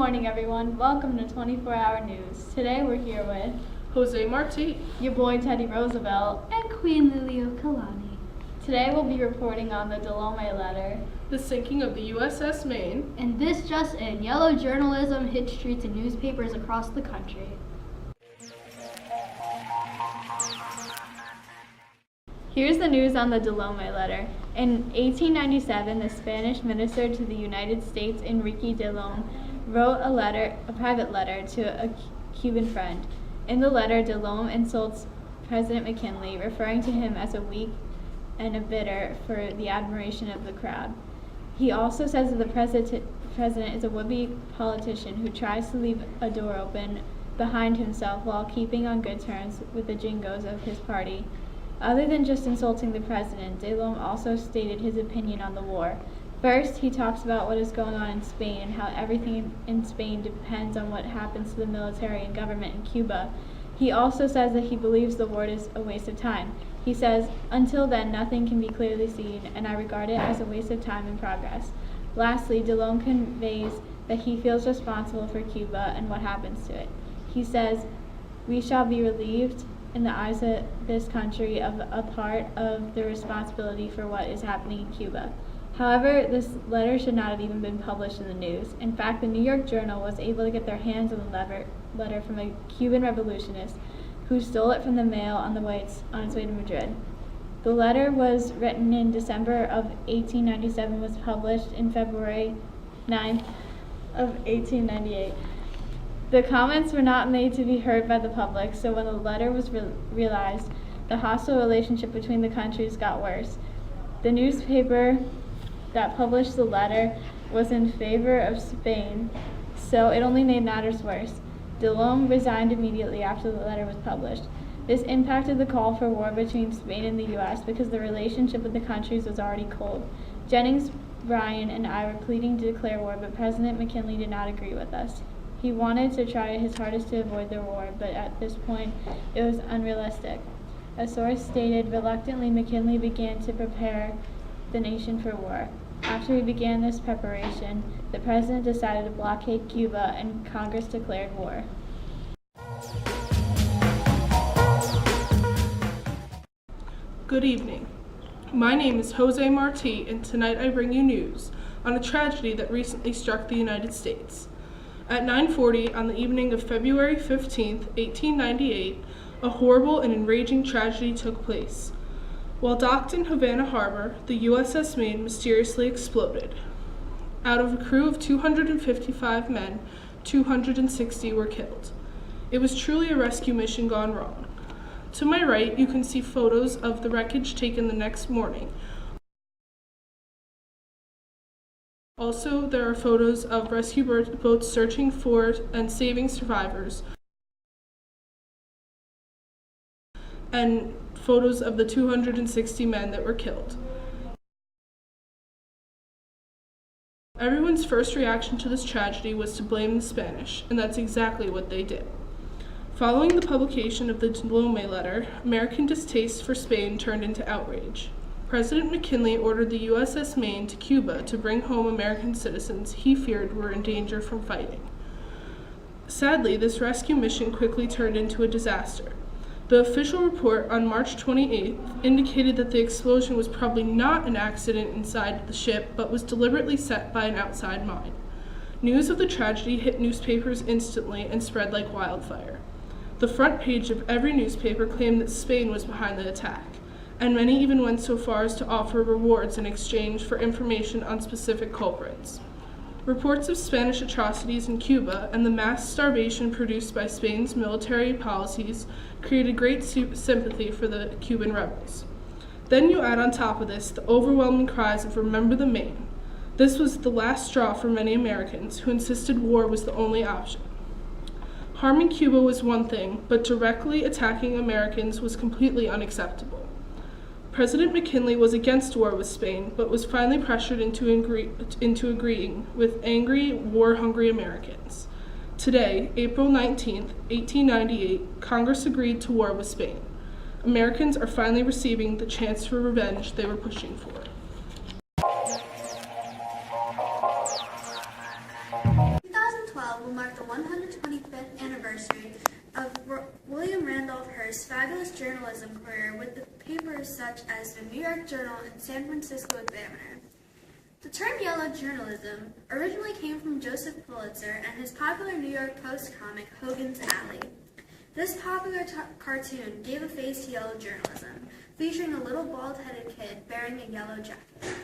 morning, everyone. Welcome to 24-Hour News. Today we're here with Jose Marti, your boy Teddy Roosevelt, and Queen Lilio Kalani. Today we'll be reporting on the Dlomé letter, the sinking of the USS Maine, And this just in, yellow journalism hit streets and newspapers across the country. Here's the news on the Dlomé letter. In 1897, the Spanish minister to the United States, Enrique Delome, wrote a private letter to a Cuban friend. In the letter, Delome insults President McKinley, referring to him as a weak and a bidder for the admiration of the crowd. He also says that the president is a would-be politician who tries to leave a door open behind himself while keeping on good terms with the Jingos of his party. Other than just insulting the president, Delome also stated his opinion on the war. First, he talks about what is going on in Spain and how everything in Spain depends on what happens to the military and government in Cuba. He also says that he believes the war is a waste of time. He says, "Until then, nothing can be clearly seen, and I regard it as a waste of time and progress." Lastly, Delome conveys that he feels responsible for Cuba and what happens to it. He says, "We shall be relieved in the eyes of this country of a part of the responsibility for what is happening in Cuba." However, this letter should not have even been published in the news. In fact, the New York Journal was able to get their hands on the letter from a Cuban revolutionist who stole it from the mail on its way to Madrid. The letter was written in December of 1897, was published in February 9th of 1898. The comments were not made to be heard by the public, so when the letter was realized, the hostile relationship between the countries got worse. The newspaper that published the letter was in favor of Spain, so it only made matters worse. Delome resigned immediately after the letter was published. This impacted the call for war between Spain and the U.S. because the relationship with the countries was already cold. Jennings Bryan and I were pleading to declare war, but President McKinley did not agree with us. He wanted to try his hardest to avoid the war, but at this point, it was unrealistic. A source stated, reluctantly, McKinley began to prepare the nation for war. After he began this preparation, the president decided to blockade Cuba, and Congress declared war. Good evening. My name is Jose Marti, and tonight I bring you news on a tragedy that recently struck the United States. At 9:40 on the evening of February 15, 1898, a horrible and enraging tragedy took place. While docked in Havana Harbor, the USS Maine mysteriously exploded. Out of a crew of 255 men, 260 were killed. It was truly a rescue mission gone wrong. To my right, you can see photos of the wreckage taken the next morning. Also, there are photos of rescue boats searching for and saving survivors, and photos of the 260 men that were killed. Everyone's first reaction to this tragedy was to blame the Spanish, and that's exactly what they did. Following the publication of the Dlomé letter, American distaste for Spain turned into outrage. President McKinley ordered the USS Maine to Cuba to bring home American citizens he feared were in danger from fighting. Sadly, this rescue mission quickly turned into a disaster. The official report on March 28th indicated that the explosion was probably not an accident inside the ship, but was deliberately set by an outside mine. News of the tragedy hit newspapers instantly and spread like wildfire. The front page of every newspaper claimed that Spain was behind the attack, and many even went so far as to offer rewards in exchange for information on specific culprits. Reports of Spanish atrocities in Cuba and the mass starvation produced by Spain's military policies created great sympathy for the Cuban rebels. Then you add on top of this the overwhelming cries of "Remember the Maine." This was the last straw for many Americans who insisted war was the only option. Harming Cuba was one thing, but directly attacking Americans was completely unacceptable. President McKinley was against war with Spain, but was finally pressured into agreeing with angry, war-hungry Americans. Today, April 19, 1898, Congress agreed to war with Spain. Americans are finally receiving the chance for revenge they were pushing for. 2012 journalism career with the papers such as the New York Journal and San Francisco Examiner. The term yellow journalism originally came from Joseph Pulitzer and his popular New York Post comic, Hogan's Alley. This popular cartoon gave a face to yellow journalism, featuring a little bald-headed kid wearing a yellow jacket.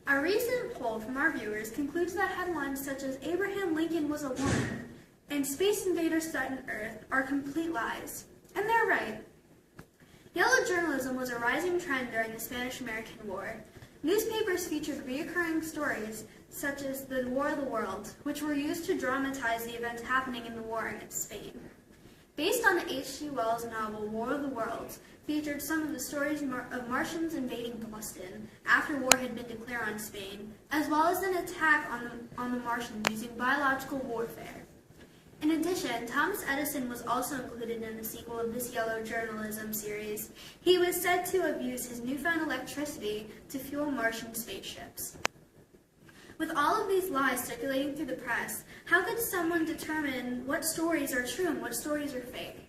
A recent poll from our viewers concludes that headlines such as Abraham Lincoln was a woman and Space Invaders threatened Earth are complete lies. And they're right. Yellow journalism was a rising trend during the Spanish-American War. Newspapers featured recurring stories such as the War of the Worlds, which were used to dramatize the events happening in the war against Spain. Based on the H.G. Wells novel War of the Worlds, featured some of the stories of Martians invading Boston after war had been declared on Spain, as well as an attack on the Martians using biological warfare. In addition, Thomas Edison was also included in the sequel of this yellow journalism series. He was said to abuse his newfound electricity to fuel Martian spaceships. With all of these lies circulating through the press, how could someone determine what stories are true and what stories are fake?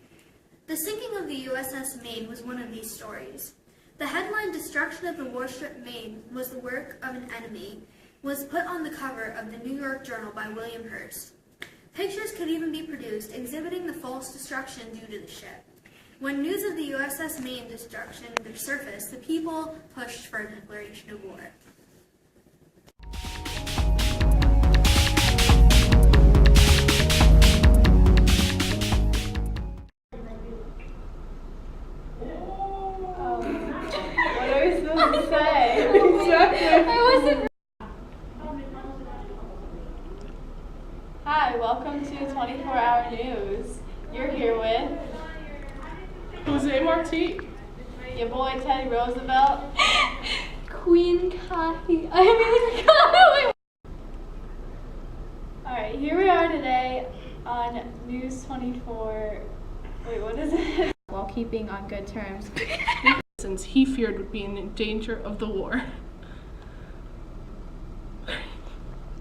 The sinking of the USS Maine was one of these stories. The headline, "Destruction of the Warship Maine was the work of an enemy," was put on the cover of the New York Journal by William Hearst. Pictures could even be produced exhibiting the false destruction due to the ship. When news of the USS Maine destruction surfaced, the people pushed for a declaration of war. What are we supposed to say? Exactly. I wasn't. Hi, welcome to 24-Hour News. You're here with Jose Marti. your boy Teddy Roosevelt. Queen Kathy. I mean, Alright, here we are today on News 24. Wait, what is it? While keeping on good terms. Since he feared would be in danger of the war.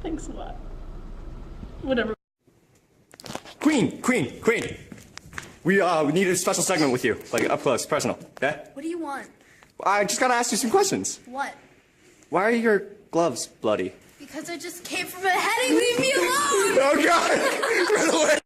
Thanks a lot. Whatever. Queen. We need a special segment with you, like up close, personal, okay? What do you want? I just gotta ask you some questions. What? Why are your gloves bloody? Because I just came from a heading. Leave me alone! Oh God! Run away!